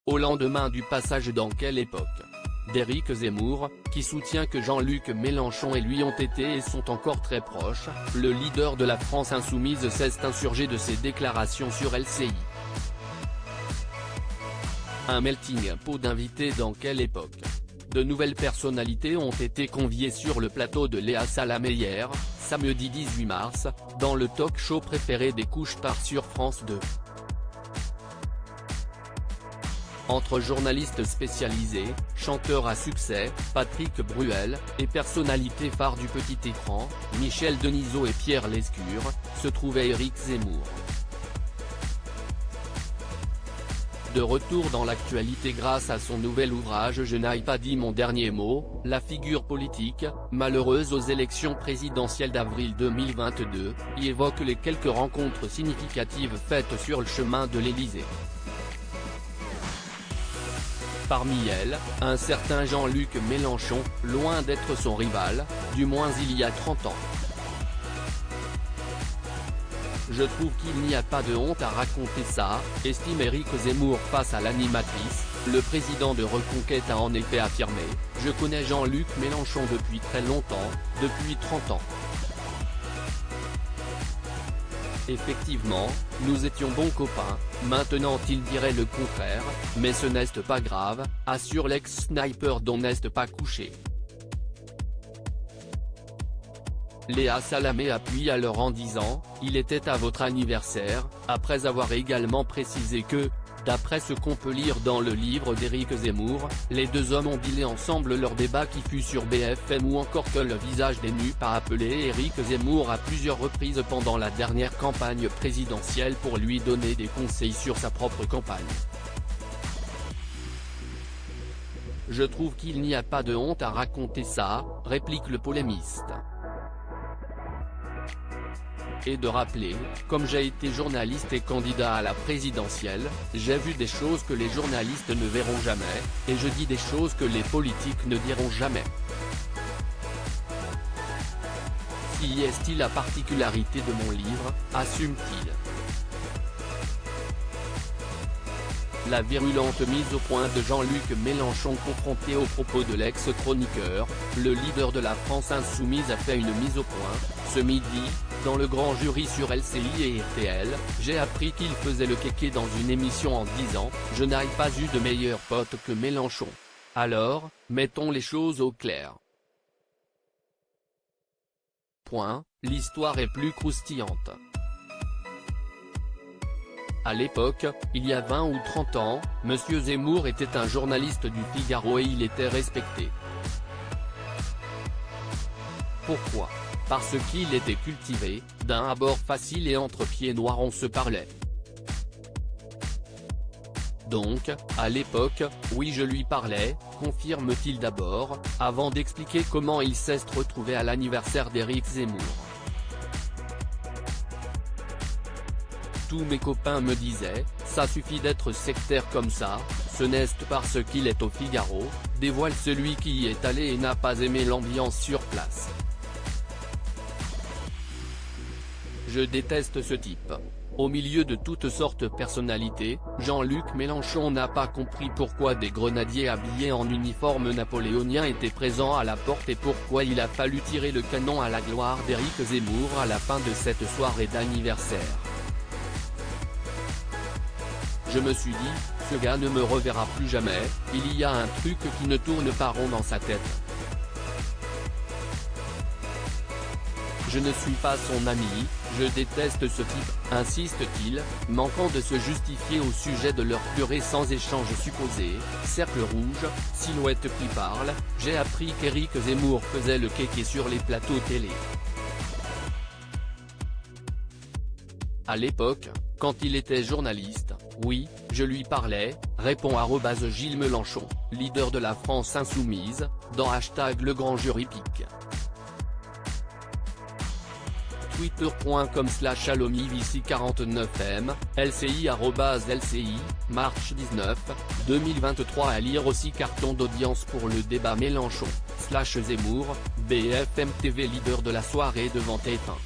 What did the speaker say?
Au lendemain du passage dans Quelle époque d'Éric Zemmour, qui soutient que Jean-Luc Mélenchon et lui ont été et sont encore très proches, le leader de la France insoumise s'est insurgé de ses déclarations sur LCI. Un melting pot d'invités dans Quelle époque. De nouvelles personnalités ont été conviées sur le plateau de Léa Salamé hier, samedi 18 mars, dans le talk-show préféré des couches-tard sur France 2. Entre journalistes spécialisés, chanteurs à succès, Patrick Bruel, et personnalités phares du petit écran, Michel Denisot et Pierre Lescure, se trouvait Éric Zemmour. De retour dans l'actualité grâce à son nouvel ouvrage Je n'ai pas dit mon dernier mot, la figure politique, malheureuse aux élections présidentielles d'avril 2022, y évoque les quelques rencontres significatives faites sur le chemin de l'Élysée. Parmi elles, un certain Jean-Luc Mélenchon, loin d'être son rival, du moins il y a 30 ans. Je trouve qu'il n'y a pas de honte à raconter ça, estime Éric Zemmour face à l'animatrice. Le président de Reconquête a en effet affirmé « Je connais Jean-Luc Mélenchon depuis très longtemps, depuis 30 ans. Effectivement, nous étions bons copains, maintenant il dirait le contraire, mais ce n'est pas grave », assure l'ex-sniper dont n'est pas couché. Léa Salamé appuie alors en disant « Il était à votre anniversaire », après avoir également précisé que, d'après ce qu'on peut lire dans le livre d'Éric Zemmour, les deux hommes ont dealé ensemble leur débat qui fut sur BFM ou encore que le visage des nus a appelé Éric Zemmour à plusieurs reprises pendant la dernière campagne présidentielle pour lui donner des conseils sur sa propre campagne. Je trouve qu'il n'y a pas de honte à raconter ça, réplique le polémiste. Et de rappeler, comme j'ai été journaliste et candidat à la présidentielle, j'ai vu des choses que les journalistes ne verront jamais, et je dis des choses que les politiques ne diront jamais. Si est-il la particularité de mon livre, assume-t-il. La virulente mise au point de Jean-Luc Mélenchon confronté aux propos de l'ex-chroniqueur, le leader de la France insoumise a fait une mise au point, ce midi, dans le grand jury sur LCI et RTL, j'ai appris qu'il faisait le kéké dans une émission en disant « Je n'ai pas eu de meilleur pote que Mélenchon. Alors, mettons les choses au clair. » L'histoire est plus croustillante. À l'époque, il y a 20 ou 30 ans, M. Zemmour était un journaliste du Figaro et il était respecté. Pourquoi ? Parce qu'il était cultivé, d'un abord facile et entre pieds noirs on se parlait. Donc, à l'époque, oui je lui parlais, confirme-t-il d'abord, avant d'expliquer comment il s'est retrouvé à l'anniversaire d'Éric Zemmour. Tous mes copains me disaient, ça suffit d'être sectaire comme ça, ce n'est parce qu'il est au Figaro, dévoile celui qui y est allé et n'a pas aimé l'ambiance sur place. Je déteste ce type. Au milieu de toutes sortes de personnalités, Jean-Luc Mélenchon n'a pas compris pourquoi des grenadiers habillés en uniforme napoléonien étaient présents à la porte et pourquoi il a fallu tirer le canon à la gloire d'Éric Zemmour à la fin de cette soirée d'anniversaire. Je me suis dit, ce gars ne me reverra plus jamais, il y a un truc qui ne tourne pas rond dans sa tête. Je ne suis pas son ami, je déteste ce type, insiste-t-il, manquant de se justifier au sujet de leur plus récent échange supposé. Cercle rouge, silhouette qui parle, j'ai appris qu'Éric Zemmour faisait le kéké sur les plateaux télé. À l'époque, quand il était journaliste, oui, je lui parlais, répond @Gilles Mélenchon, leader de la France insoumise, dans #LeGrandJuryPic. Twitter.com/AlomiVici49M, LCI @LCI, March 19, 2023. À lire aussi carton d'audience pour le débat Mélenchon /Zemmour, BFM TV leader de la soirée devant TF1.